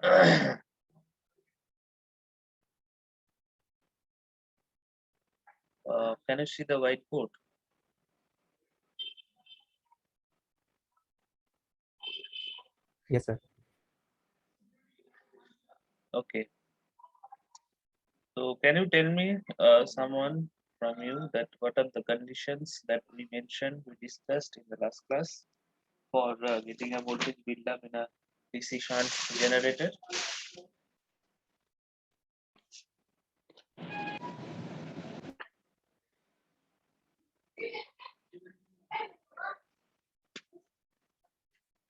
Can you see the whiteboard? Yes, sir. Okay. So can you tell me, someone from you, that what are the conditions that we mentioned, we discussed in the last class for getting a voltage build up in a DC shunt generator?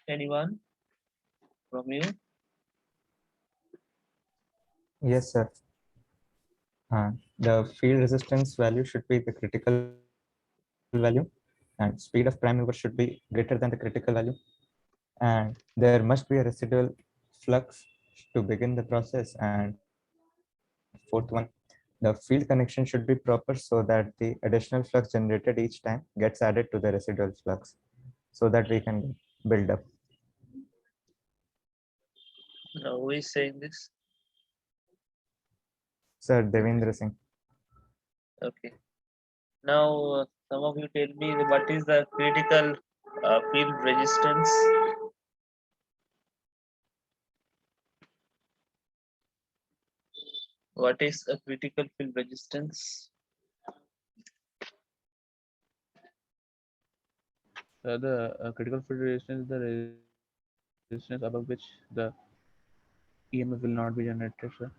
Anyone from you? Yes, sir. The field resistance value should be the critical value, and speed of prime mover should be greater than the critical value. And there must be a residual flux to begin the process. And fourth one, the field connection should be proper so that the additional flux generated each time gets added to the residual flux so that we can build up. No, who is saying this? Sir, Devendra Singh. Okay. Now, some of you tell me what is the critical field resistance? What is a critical field resistance? The critical field resistance is the resistance above which the EMF will not be generated, sir,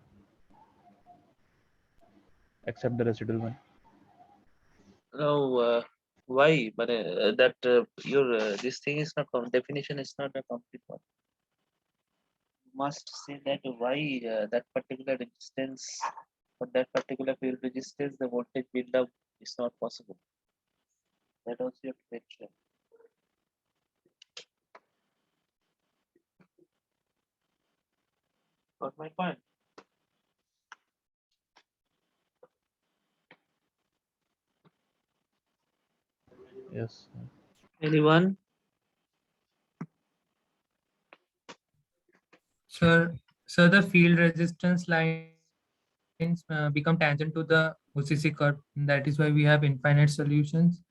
except the residual one. No, why? But that your this thing is not definition is not a complete one. You must say that why that particular resistance for that particular field resistance the voltage build up is not possible. That also you have to mention. Got my point? Yes. Anyone? So the field resistance lines become tangent to the OCC curve. That is why we have infinite solutions.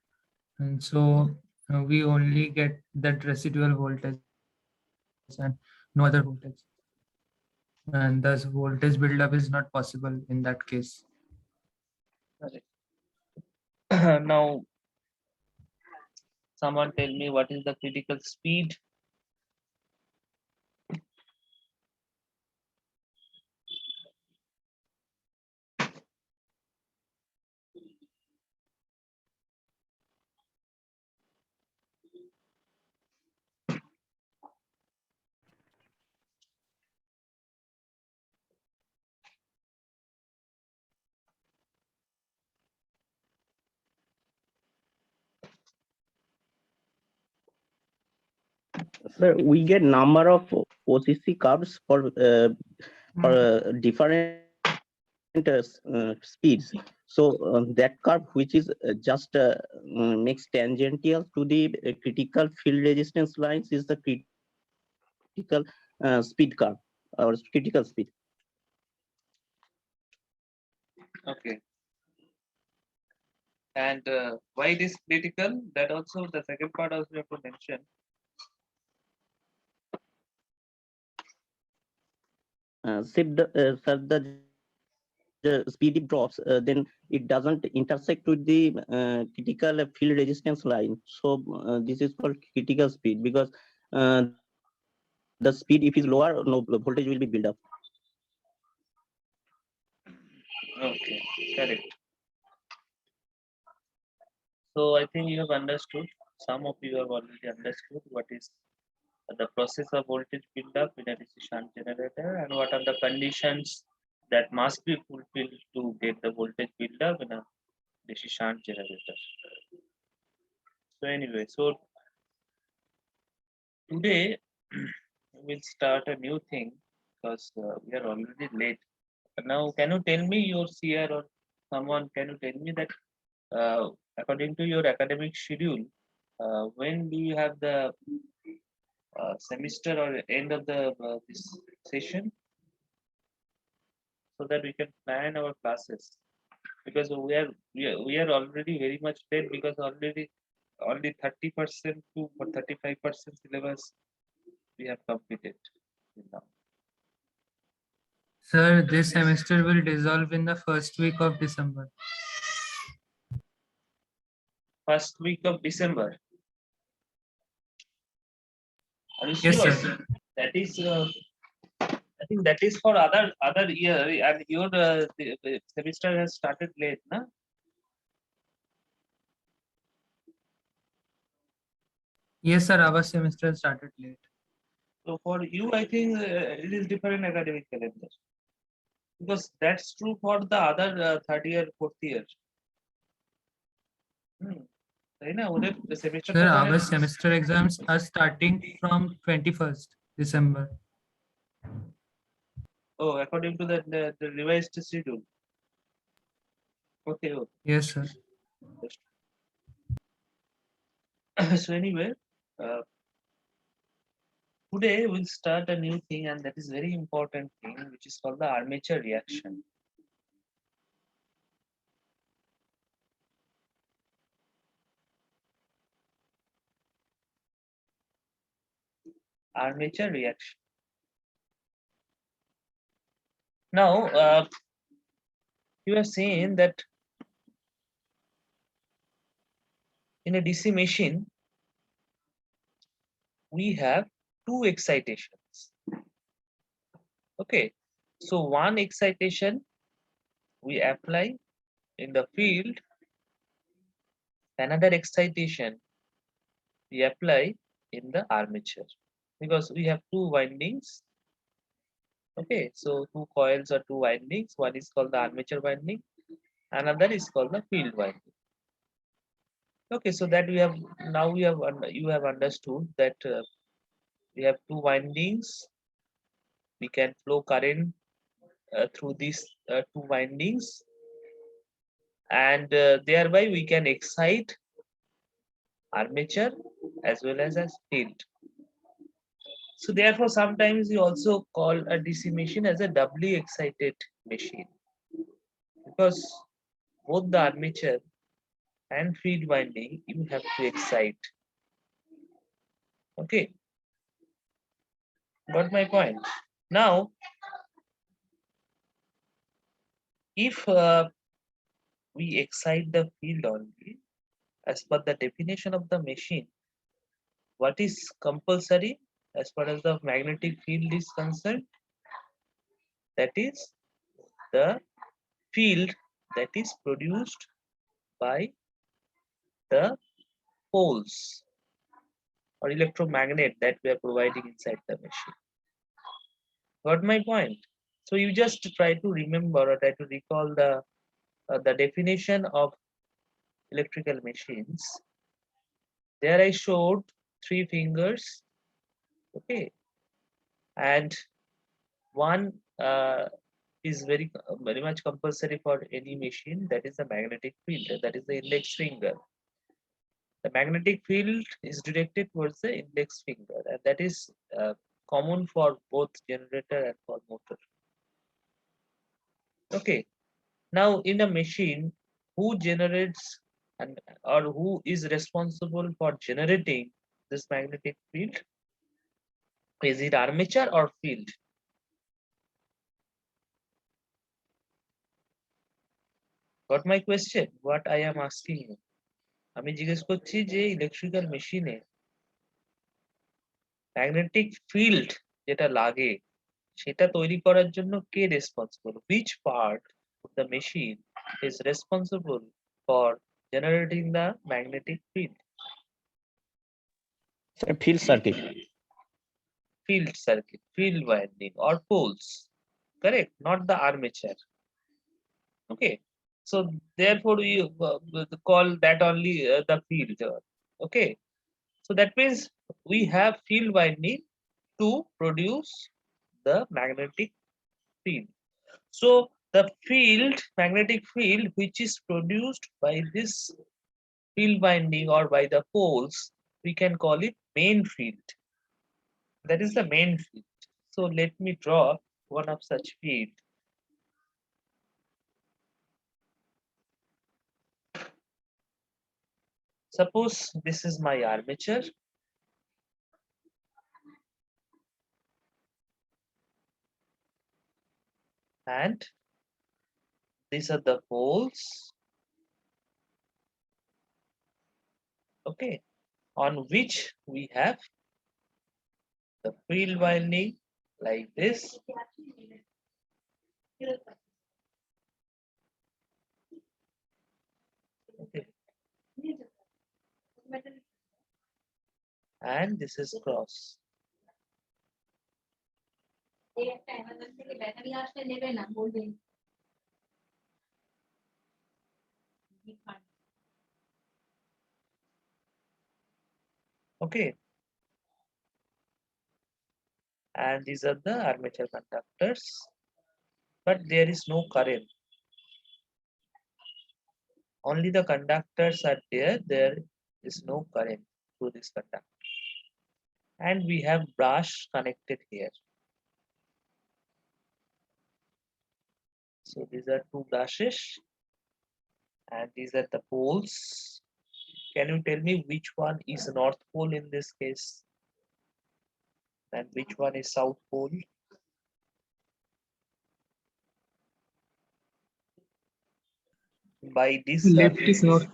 And so we only get that residual voltage and no other voltage. And thus voltage buildup is not possible in that case. Now, someone tell me what is the critical speed? Sir, we get number of OCC curves for different speeds. So that curve, which is just makes tangential to the critical field resistance lines, is the critical speed curve or critical speed. Okay. And why it is critical? That also the second part also you have to mention. Sir, the speed it drops, then it doesn't intersect with the critical field resistance line. So this is called critical speed because the speed, if is lower, no voltage will be built up. Okay, correct. So I think you have understood. Some of you have already understood what is the process of voltage build up in a DC shunt generator and what are the conditions that must be fulfilled to get the voltage build up in a DC shunt generator. So anyway, so today we'll start a new thing because we are already late. Now, can you tell me your CR or someone? Can you tell me that according to your academic schedule, when do you have the semester or end of the this session so that we can plan our classes, because we are already very much late, because already only 30% to 35% syllabus we have completed till now. Sir, this semester will dissolve in the first week of December. First week of December. Are you Yes, sure? sir. That is, I think that is for other year, and your the semester has started late, na? Yes, sir. Our semester started late. So for you, I think it is different academic calendar, because that's true for the other third year, fourth year. है ना, उधर semester Sir, का our पहले- semester exams are starting from 21st December. Oh, according to the revised schedule. Okay. Okay. Yes, sir. So anyway, uh, today we'll start a new thing, and that is very important thing, which is called the armature reaction. Armature reaction. Now, you have seen that in a DC machine, we have two excitations. Okay, so one excitation we apply in the field, another excitation we apply in the armature, because we have two windings. Okay, so two coils or two windings. One is called the armature winding, another is called the field winding. Okay, so that we have now you have understood that we have two windings. We can flow current through these two windings, and thereby we can excite armature as well as field. So therefore, sometimes we also call a DC machine as a doubly excited machine, because both the armature and field winding you have to excite. Okay, got my point. Now, if we excite the field only, as per the definition of the machine, what is compulsory as far as the magnetic field is concerned? That is the field that is produced by the poles or electromagnet that we are providing inside the machine. Got my point? So you just try to remember or try to recall the definition of electrical machines. There I showed three fingers, okay, and one is very much compulsory for any machine, that is the magnetic field, that is the index finger. The magnetic field is directed towards the index finger, and that is common for both generator and for motor. Okay, now in a machine, who generates and or who is responsible for generating this magnetic field? Is it armature or field? Got my question? What I am asking you? আমি জিজ্ঞেস করছি যে electrical মেশিনে magnetic field যেটা লাগে সেটা তৈরি করার জন্য কে responsible? Which part of the machine is responsible for generating the magnetic field? Field circuit. Field circuit, field winding or poles, correct? Not the armature. Okay, so therefore we call that only the field. Okay, so that means we have field winding to produce the magnetic field. So the magnetic field which is produced by this field winding or by the poles, we can call it main field. That is the main field. So let me draw one of such field. Suppose this is my armature. And these are the poles. Okay, on which we have the field winding like this. Okay. And this is cross. Okay. And these are the armature conductors, but there is no current. Only the conductors are there. There is no current through this conductor. And we have brush connected here. So these are two brushes, and these are the poles. Can you tell me which one is North Pole in this case? And which one is South Pole? By this Left is surface. north.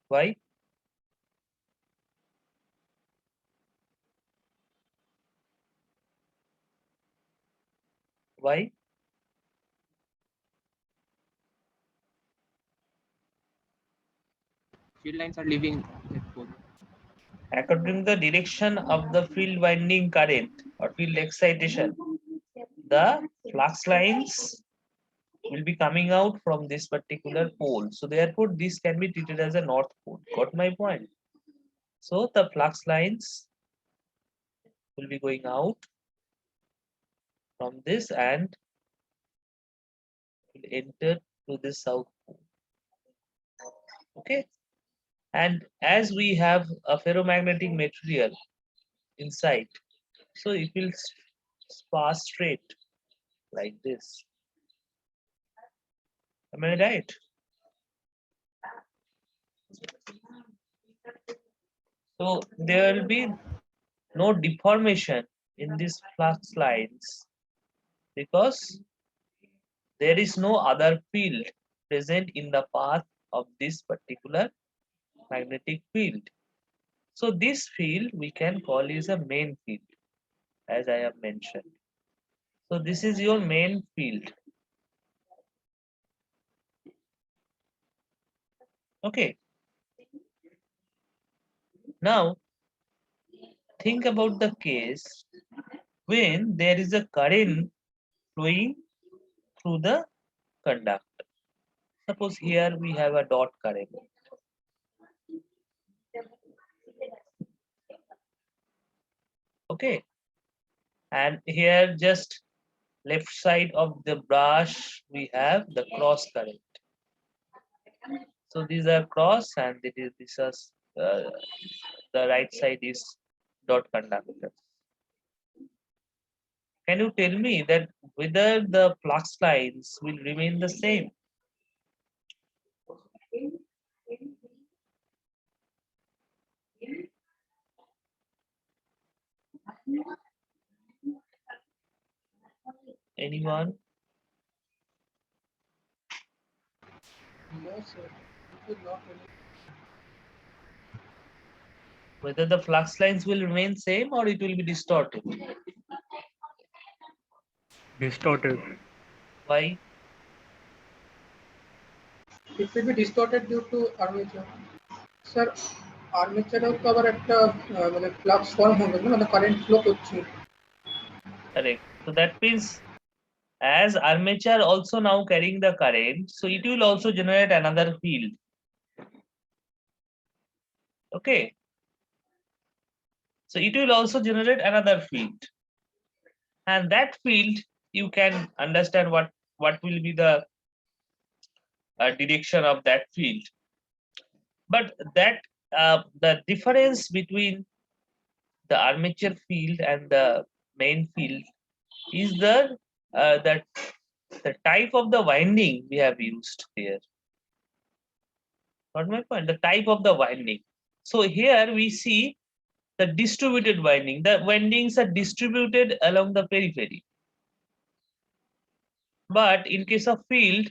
Why? Why? Field lines are leaving that pole. According to the direction of the field winding current or field excitation, the flux lines will be coming out from this particular pole. So therefore, this can be treated as a North Pole. Got my point? So the flux lines will be going out from this and will enter to the South Pole. Okay. And as we have a ferromagnetic material inside, so it will pass straight like this. Am I right? So there will be no deformation in these flux lines because there is no other field present in the path of this particular magnetic field. So this field we can call is a main field, as I have mentioned. So this is your main field. Okay. Now think about the case when there is a current flowing through the conductor. Suppose here we have a dot current. Okay. And here just left side of the brush we have the cross current. So these are cross and this is the right side is dot conductor. Can you tell me that whether the flux lines will remain the same? Anyone? No, sir. It will not remain. Whether the flux lines will remain same or it will be distorted? Distorted. Why? It will be distorted due to armature. Sir, আর্মেচারেও তো আবার একটা মানে flux form হবে না মানে current flow করছে Correct. So that means as armature also now carrying the current, so it will also generate another field. Okay. So it will also generate another field. And that field, you can understand what will be the direction of that field. But that the difference between the armature field and the main field is the type of the winding we have used there. Got my point? The type of the winding. So here we see the distributed winding. The windings are distributed along the periphery. But in case of field,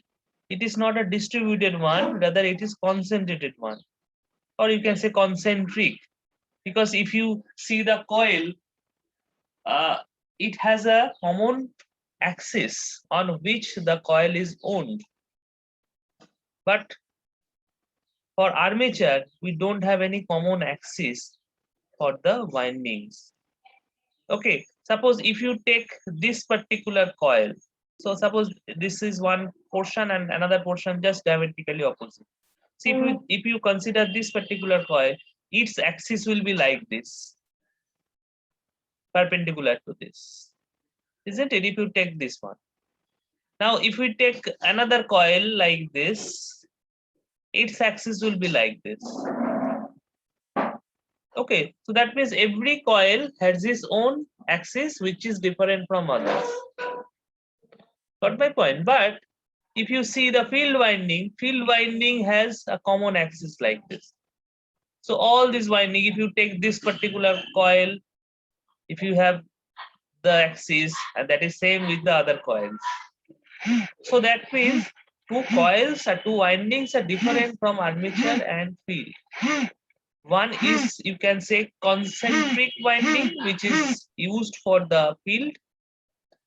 it is not a distributed one, rather it is concentrated one. Or you can say concentric. Because if you see the coil, it has a common axis on which the coil is owned. But for armature, we don't have any common axis for the windings. Okay, suppose if you take this particular coil, so suppose this is one portion and another portion just diametrically opposite. See, if you consider this particular coil, its axis will be like this, perpendicular to this, isn't it? If you take this one. Now, if we take another coil like this, its axis will be like this. Okay, so that means every coil has its own axis which is different from others. Got my point? But if you see the field winding has a common axis like this. So all this winding, if you take this particular coil, if you have the axis, and that is same with the other coils. So that means two coils or two windings are different from armature and field. One is, you can say, concentric winding, which is used for the field.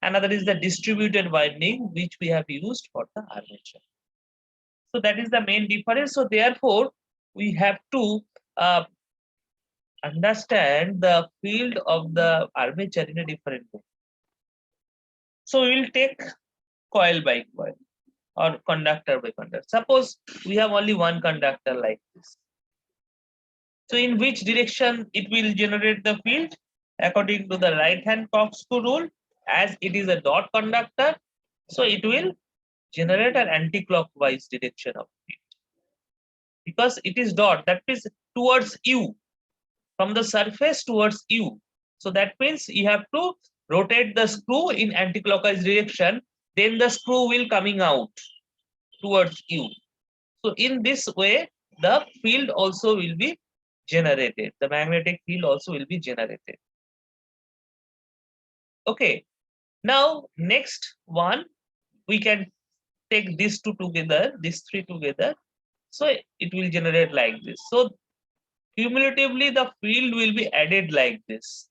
Another is the distributed winding, which we have used for the armature. So that is the main difference. So therefore, we have to understand the field of the armature in a different way. So we will take coil by coil or conductor by conductor. Suppose we have only one conductor like this. So in which direction it will generate the field? According to the right hand corkscrew rule, as it is a dot conductor, so it will generate an anti-clockwise direction of field. Because it is dot, that means towards you, from the surface towards you. So that means you have to rotate the screw in anti-clockwise direction, then the screw will coming out towards you. So in this way, the field also will be generated. The magnetic field also will be generated. Okay. Now, next one, we can take these two together, these three together. So it will generate like this. So cumulatively, the field will be added like this.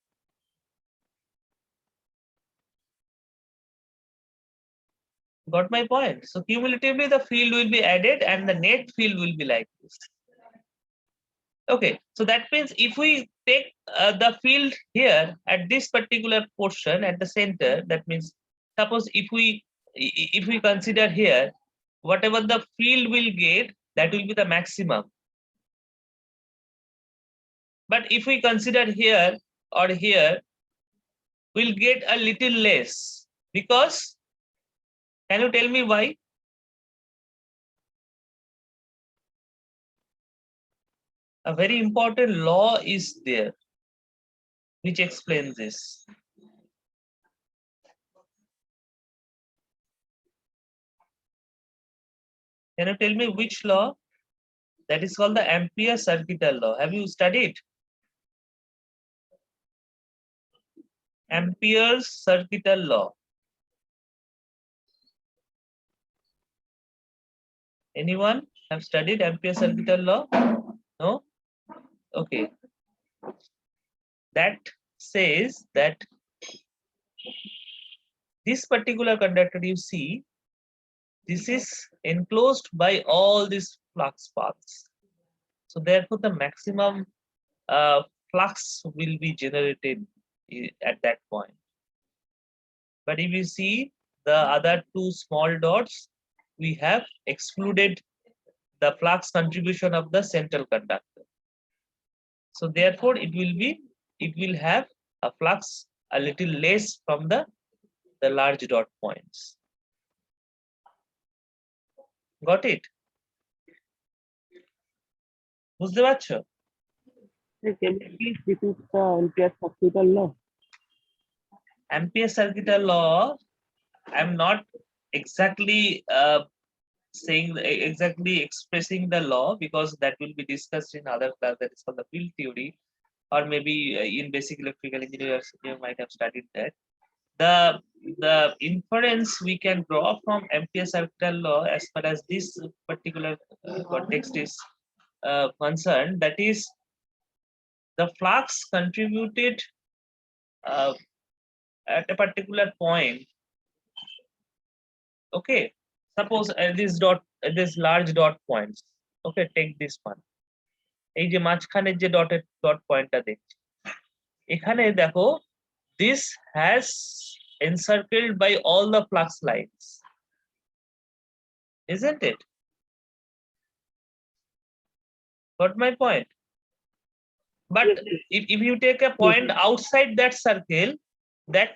Got my point? So cumulatively, the field will be added and the net field will be like this. Okay, so that means if we take the field here at this particular portion at the center, that means suppose if we consider here, whatever the field will get, that will be the maximum. But if we consider here or here, we'll get a little less. Because, can you tell me why? A very important law is there which explains this. Can you tell me which law? That is called the Ampere's circuital law. Have you studied? Ampere's circuital law. Anyone have studied Ampere's circuital law? No? Okay. That says that this particular conductor you see, this is enclosed by all these flux paths. So therefore the maximum flux will be generated at that point. But if you see the other two small dots, we have excluded the flux contribution of the central conductor. So therefore it will have a flux a little less from the large dot points. Got it? বুঝতে পারছো? Can you please repeat the Ampere circuital law? Ampere circuital law, I'm not exactly saying exactly expressing the law, because that will be discussed in other class, that is called the field theory, or maybe in basic electrical engineers you might have studied that. The inference we can draw from Ampere circuital law as far as this particular context is concerned, that is the flux contributed at a particular point. Okay, suppose this large dot points. Okay, take this one. এই যে মাঝখানের যে dot পয়েন্টটা দেখছি, এখানে দেখো, this has encircled by all the flux lines, isn't it? Got my point? But if you take a point outside that circle, that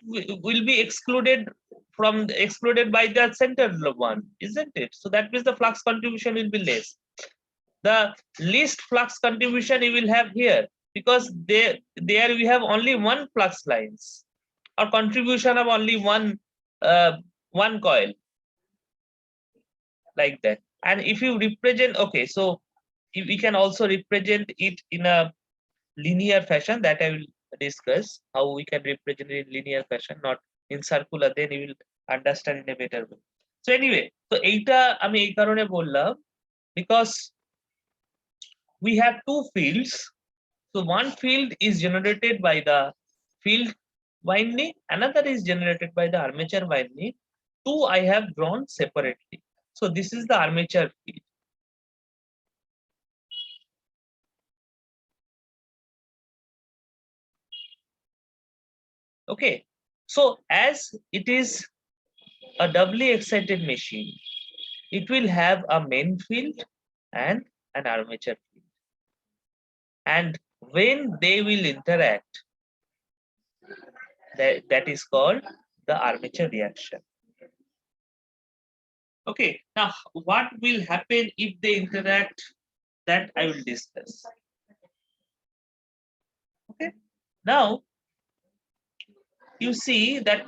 will be excluded by the center one, isn't it? So that means the flux contribution will be less. The least flux contribution you will have here, because there we have only one flux lines, or contribution of only one coil, like that. And if you represent, okay, so we can also represent it in a linear fashion, that I will discuss how we can represent it in linear fashion, not in circular, then you will understand in a better way. So anyway, so এইটা আমি এই কারণে বললাম, because we have two fields. So one field is generated by the field winding, another is generated by the armature winding. Two I have drawn separately. So this is the armature field. Okay, so as it is a doubly excited machine, it will have a main field and an armature field. And when they will interact, that is called the armature reaction. Okay, now what will happen if they interact, that I will discuss. Okay, now you see that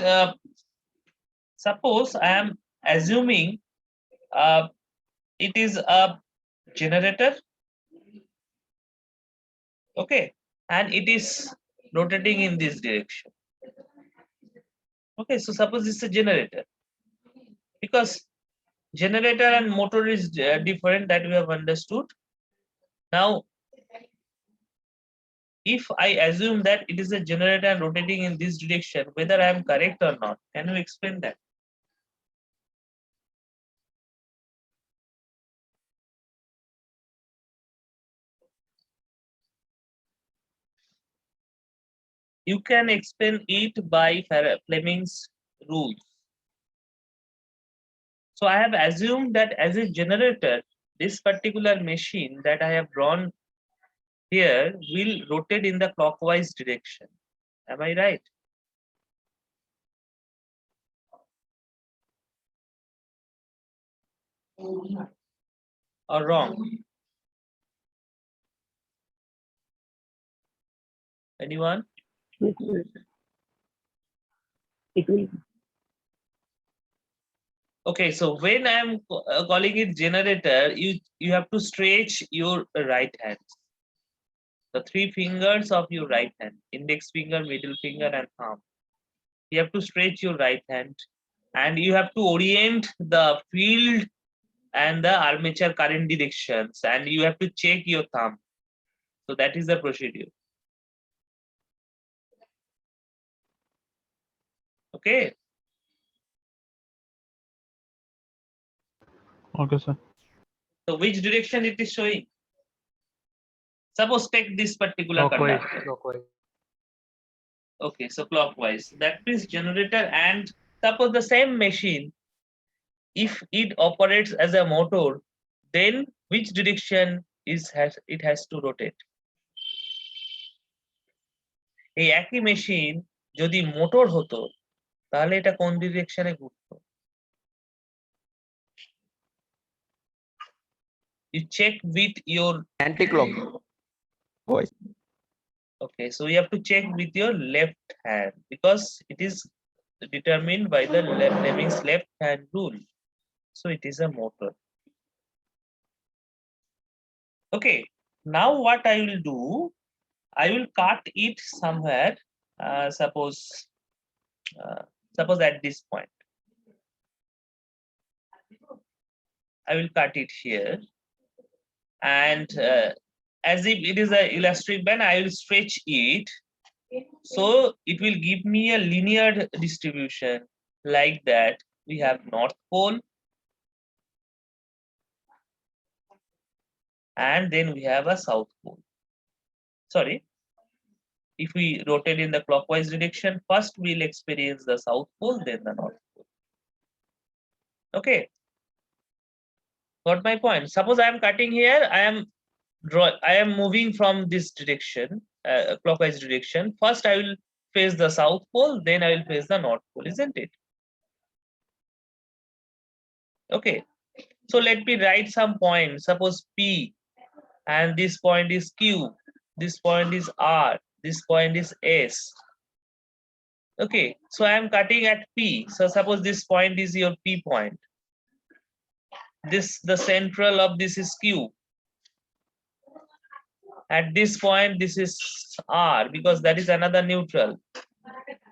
suppose I am assuming it is a generator, okay, and it is rotating in this direction. Okay, so suppose this is a generator, because generator and motor is different, that we have understood. Now if I assume that it is a generator and rotating in this direction, whether I am correct or not, can you explain that? You can explain it by Fleming's rules. So I have assumed that as a generator, this particular machine that I have drawn here will rotate in the clockwise direction. Am I right? Or wrong? Anyone? It will. Okay, so when I am calling it generator, you have to stretch your right hand. The three fingers of your right hand, index finger, middle finger, and thumb. You have to stretch your right hand, and you have to orient the field and the armature current directions, and you have to check your thumb. So that is the procedure. Okay. Okay, sir. So which direction it is showing? Suppose take this particular conductor. Okay, so clockwise. That means generator, and suppose the same machine, if it operates as a motor, then which direction it has to rotate? এই একই machine যদি motor হতো, তাহলে এটা কোন ডিরেকশনে ঘুরতো? You check with your Anti-clockwise. Okay, so you have to check with your left hand because it is determined by the Lemming's left hand rule. So it is a motor. Okay, now what I will do, I will cut it somewhere. Suppose at this point. I will cut it here, and as if it is a elastic band, I will stretch it. So it will give me a linear distribution like that. We have North Pole, and then we have a South Pole. Sorry, if we rotate in the clockwise direction, first we'll experience the South Pole, then the North Pole. Okay, got my point? Suppose I am cutting here, I am moving from this direction, clockwise direction. First I will face the South Pole, then I will face the North Pole, isn't it? Okay, so let me write some point. Suppose P, and this point is Q, this point is R, this point is S. Okay, so I am cutting at P. So suppose this point is your P point. The central of this is Q. At this point, this is R because that is another neutral.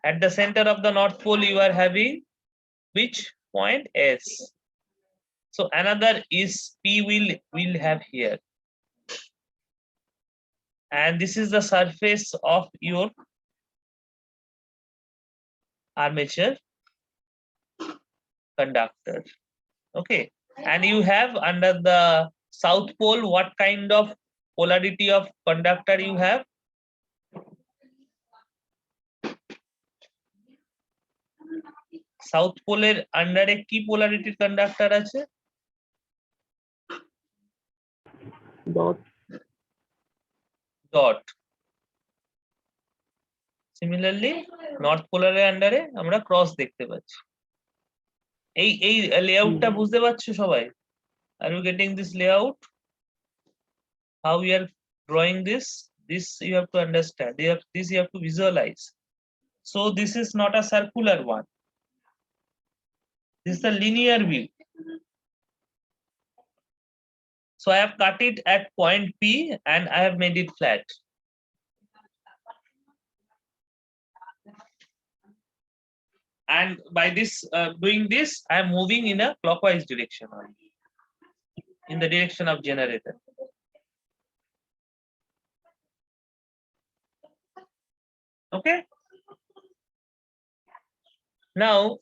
At the center of the North Pole, you are having which point? S. So another is P will have here. And this is the surface of your armature conductor. Okay. And you have under the South Pole, what kind of polarity of conductor you have? South পোলের আন্ডারে কি পোলারিটির conductor আছে? Dot. Dot. Similarly north পোলারের আন্ডারে আমরা cross দেখতে পাচ্ছি। এই লেআউটটা বুঝতে পারছো সবাই? Are you getting this layout? How you are drawing this? This you have to understand. This you have to visualize. So this is not a circular one. This is a linear view. So I have cut it at point P and I have made it flat. And by this doing this, I am moving in a clockwise direction only, in the direction of generator. Okay. Now,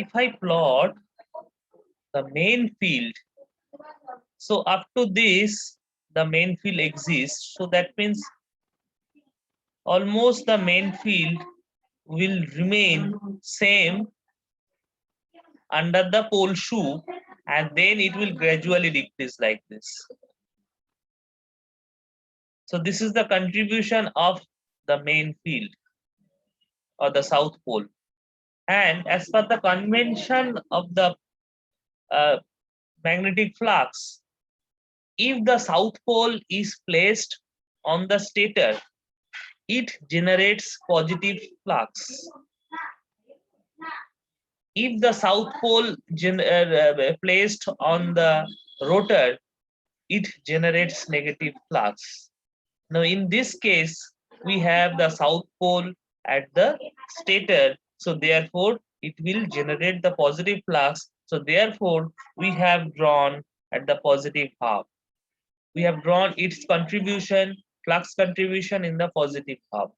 if I plot the main field, so up to this, the main field exists. So that means almost the main field will remain same under the pole shoe, and then it will gradually decrease like this. So this is the contribution of the main field or the South Pole. And as per the convention of the magnetic flux, if the South Pole is placed on the stator, it generates positive flux. If the South Pole placed on the rotor, it generates negative flux. Now in this case, we have the South Pole at the stator, so therefore it will generate the positive flux. So therefore we have drawn at the positive half. We have drawn its contribution, flux contribution in the positive half.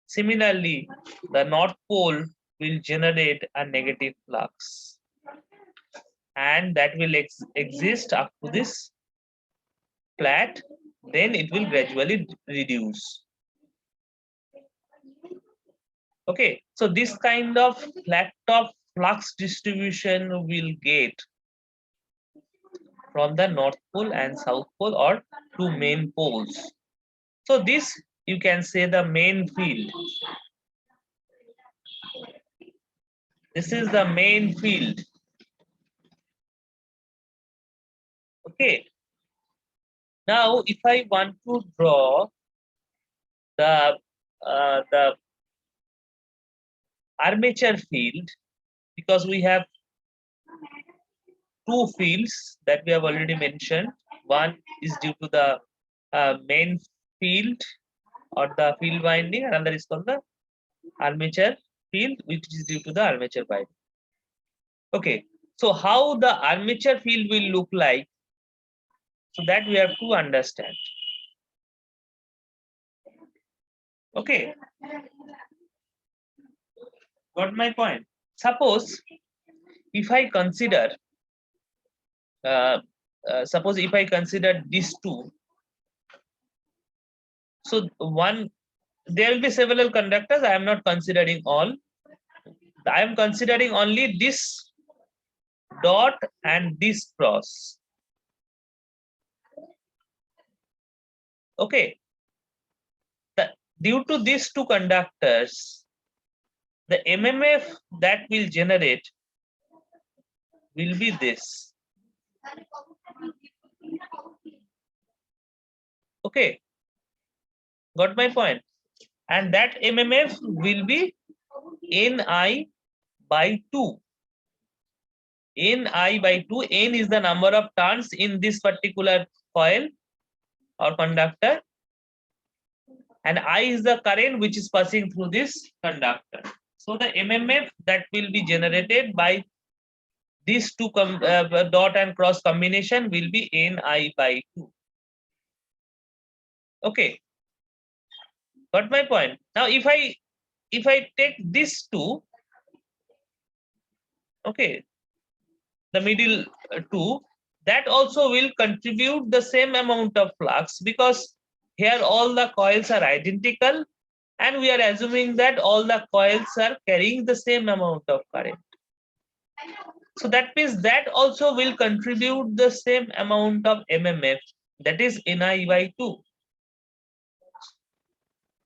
Similarly, the North Pole will generate a negative flux, and that will exist up to this flat, then it will gradually reduce. Okay, so this kind of flat top flux distribution will get from the North Pole and South Pole, or two main poles. So this you can say the main field. This is the main field. Okay, Now, if I want to draw the armature field, because we have two fields that we have already mentioned. One is due to the main field or the field winding, another is called the armature field, which is due to the armature winding. Okay, so how the armature field will look like, so that we have to understand. Okay, got my point? Suppose if I consider these two, so one, there will be several conductors. I am not considering all. I am considering only this dot and this cross. Okay. Due to these two conductors, the MMF that will generate will be this. Okay. Got my point? And that MMF will be Ni by 2. Ni by 2. N is the number of turns in this particular coil or conductor, and I is the current which is passing through this conductor. So the MMF that will be generated by these two dot and cross combination will be Ni by 2. Okay, got my point? Now if I take this two, okay, the middle two, that also will contribute the same amount of flux, because here all the coils are identical and we are assuming that all the coils are carrying the same amount of current. So that means that also will contribute the same amount of MMF, that is Ni by 2.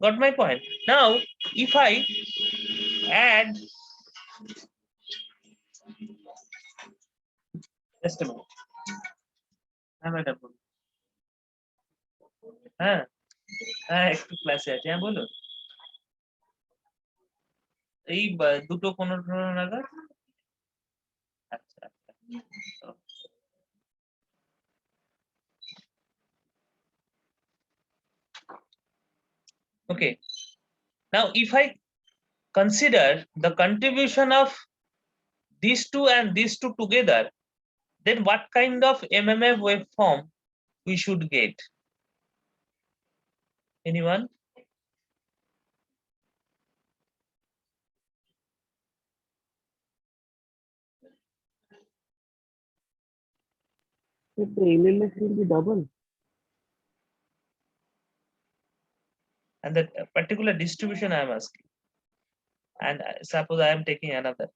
Got my point? Now, if I add, just a minute. হ্যাঁ একটু ক্লাসে আছে, হ্যাঁ বলো। এই 2:15 নাগাদ। আচ্ছা আচ্ছা। Okay. Now, if I consider the contribution of these two and these two together, then what kind of MMF waveform we should get? Anyone? If the MMF will be double. And that particular distribution I am asking. And suppose I am taking another.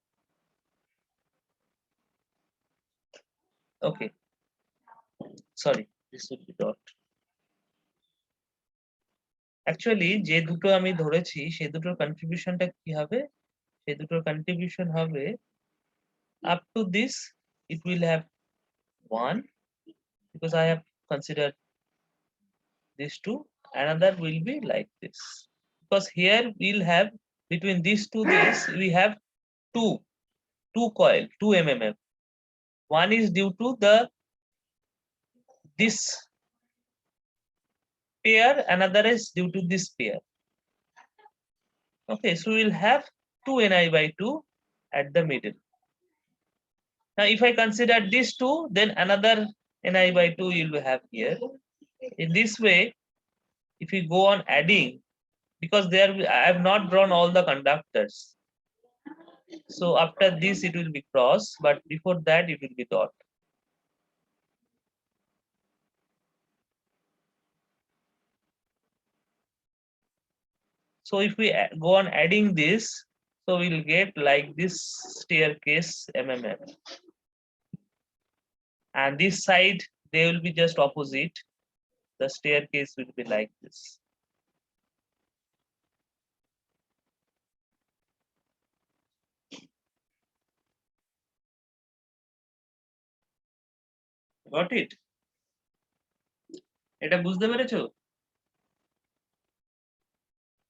Okay. Sorry, this would be dot. Actually, যে দুটো আমি ধরেছি সেই দুটোর কন্ট্রিবিউশনটা কি হবে? সেই দুটোর কন্ট্রিবিউশন হবে up to this it will have 1, because I have considered these two. Another will be like this, because here we'll have between these two we have two coil, 2 MMF. One is due to this pair, another is due to this pair. Okay, so we'll have 2 Ni by 2 at the middle. Now if I consider these two, then another Ni by 2 you will have here. In this way, if you go on adding, because there I have not drawn all the conductors, so after this it will be cross, but before that it will be dot. So if we go on adding this, so we'll get like this staircase MMF, and this side they will be just opposite. The staircase will be like this. Got it? এটা বুঝতে পেরেছো?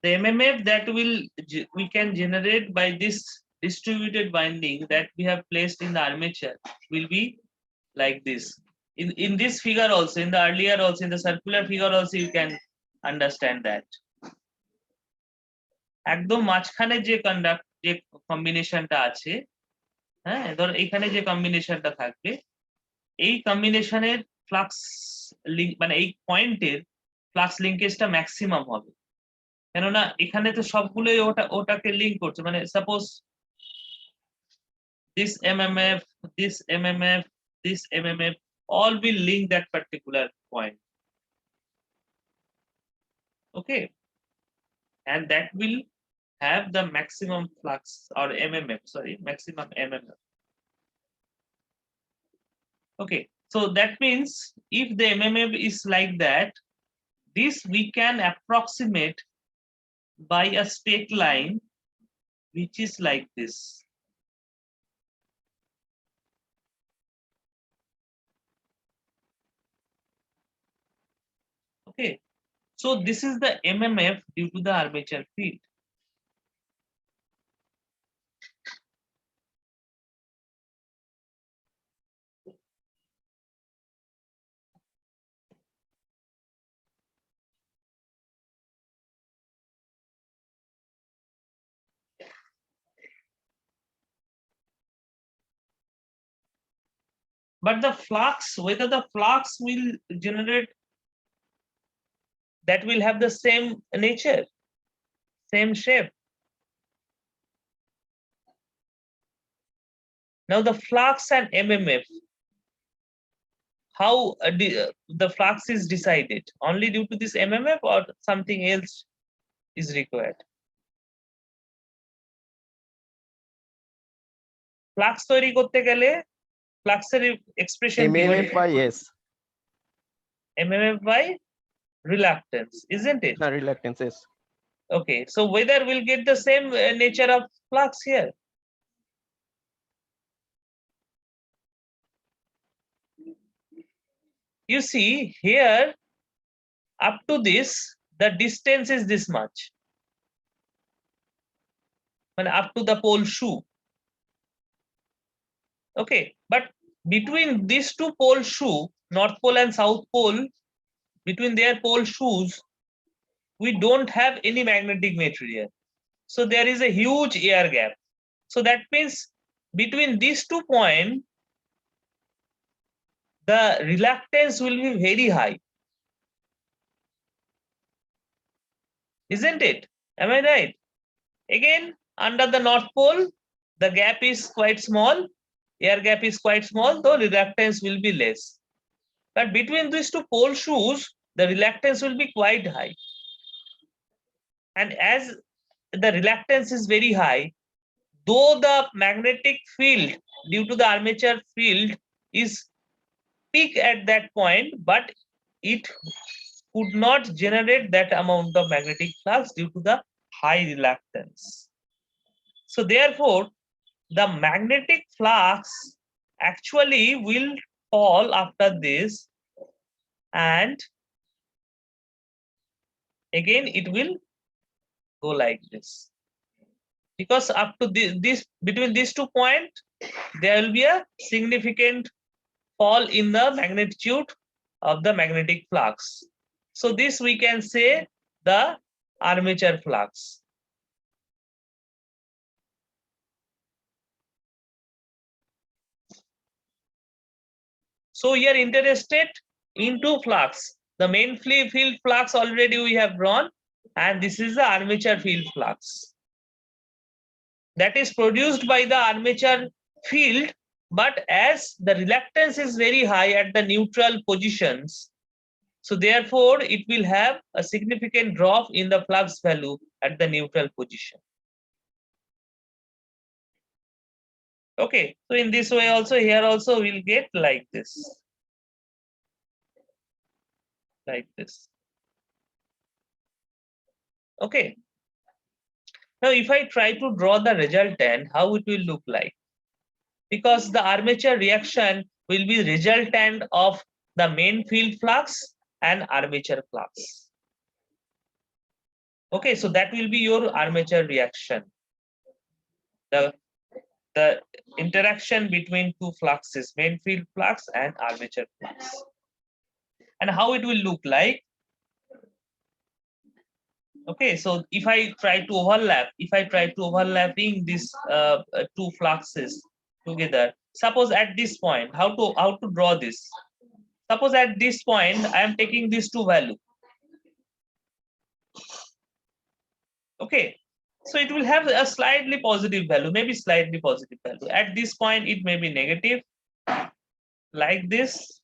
The MMF that we can generate by this distributed winding that we have placed in the armature will be like this. In this figure also, in the earlier also, in the circular figure also, you can understand that. একদম মাঝখানে যে কম্বিনেশনটা আছে, হ্যাঁ, ধর এখানে যে কম্বিনেশনটা থাকবে, এই কম্বিনেশনের ফ্লাক্স লিঙ্ক মানে এই পয়েন্টের ফ্লাক্স লিঙ্কেজটা ম্যাক্সিমাম হবে, কেননা এখানে তো সবগুলোই ওটাকে লিঙ্ক করছে। মানে suppose this MMF, this MMF, this MMF all will link that particular point. Okay, and that will have the maximum flux or MMF, sorry, maximum MMF. Okay, so that means if the MMF is like that, this we can approximate by a straight line which is like this. Okay, so this is the MMF due to the armature field. But the flux, whether the flux will generate, that will have the same nature, same shape. Now the flux and MMF, how the flux is decided? Only due to this MMF or something else is required? Flux তৈরি করতে গেলে ফ্লাক্সের expression MMF by S. MMF by reluctance, isn't it? No, reluctance, yes. Okay, so whether we'll get the same nature of flux here. You see here, up to this, the distance is this much. And up to the pole shoe. Okay, but between these two pole shoe, North Pole and South Pole, between their pole shoes, we don't have any magnetic material. So there is a huge air gap. So that means between these 2 points, the reluctance will be very high. Isn't it? Am I right? Again, under the North Pole, the gap is quite small, air gap is quite small, though reluctance will be less. But between these two pole shoes, the reluctance will be quite high. And as the reluctance is very high, though the magnetic field due to the armature field is peak at that point, but it could not generate that amount of magnetic flux due to the high reluctance. So therefore, the magnetic flux actually will fall after this, and again it will go like this, because up to this between these 2 points there will be a significant fall in the magnitude of the magnetic flux. So this we can say the armature flux. So we are interested into flux. The main field flux already we have drawn, and this is the armature field flux that is produced by the armature field, but as the reluctance is very high at the neutral positions, so therefore it will have a significant drop in the flux value at the neutral position. Okay, so in this way also, here also we'll get like this. Like this. Okay. Now, if I try to draw the resultant, how it will look like? Because the armature reaction will be resultant of the main field flux and armature flux. Okay, so that will be your armature reaction. The interaction between two fluxes, main field flux and armature flux. And how it will look like. Okay, so if I try to overlapping these two fluxes together, suppose at this point, how to draw this? Suppose at this point, I am taking these two values. Okay, so it will have a slightly positive value, maybe slightly positive value. At this point, it may be negative, like this.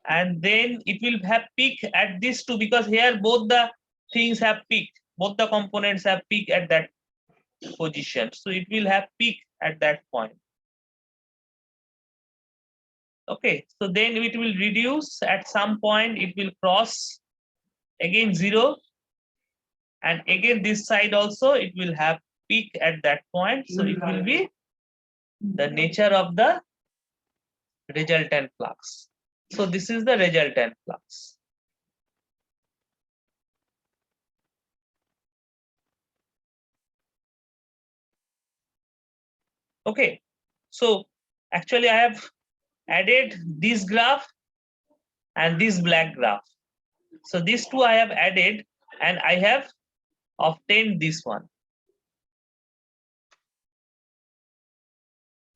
And then it will have peak at this two, because here both the things have peaked, both the components have peak at that position. So it will have peak at that point. Okay, so then it will reduce at some point, it will cross again 0. And again, this side also, it will have peak at that point. So it will be the nature of the resultant flux. So this is the resultant flux. Okay, so actually I have added this graph and this black graph. So these two I have added and I have obtained this one.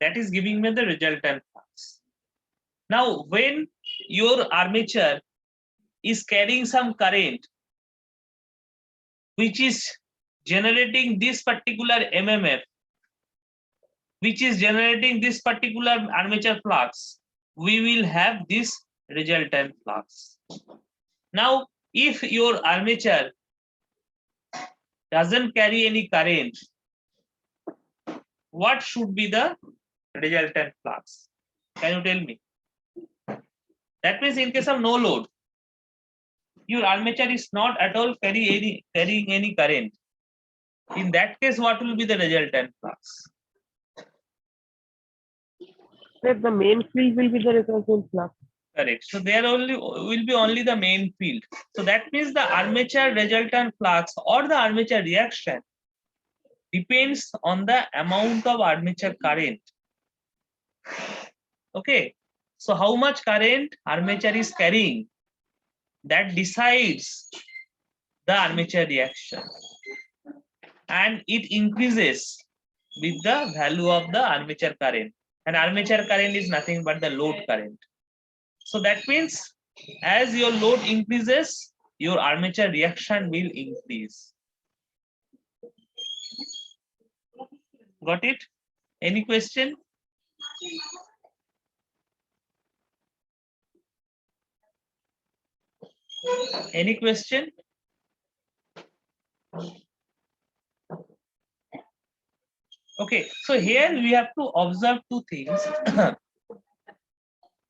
That is giving me the resultant flux. Now, when your armature is carrying some current, which is generating this particular MMF, which is generating this particular armature flux, we will have this resultant flux. Now, if your armature doesn't carry any current, what should be the resultant flux? Can you tell me? That means in case of no load, your armature is not at all carrying any current. In that case, what will be the resultant flux? Sir, the main field will be the resultant flux. Correct. So there will be only the main field. So that means the armature resultant flux or the armature reaction depends on the amount of armature current. Okay. So how much current armature is carrying, that decides the armature reaction. And it increases with the value of the armature current. And armature current is nothing but the load current. So that means as your load increases, your armature reaction will increase. Got it? Any question? Any question? Okay, so here we have to observe two things.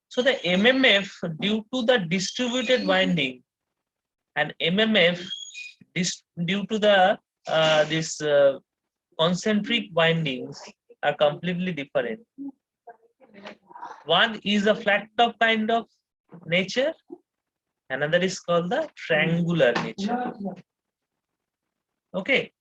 So the MMF, due to the distributed winding, and MMF due to the concentric windings are completely different. One is a flat top kind of nature, another is called the triangular nature. Okay.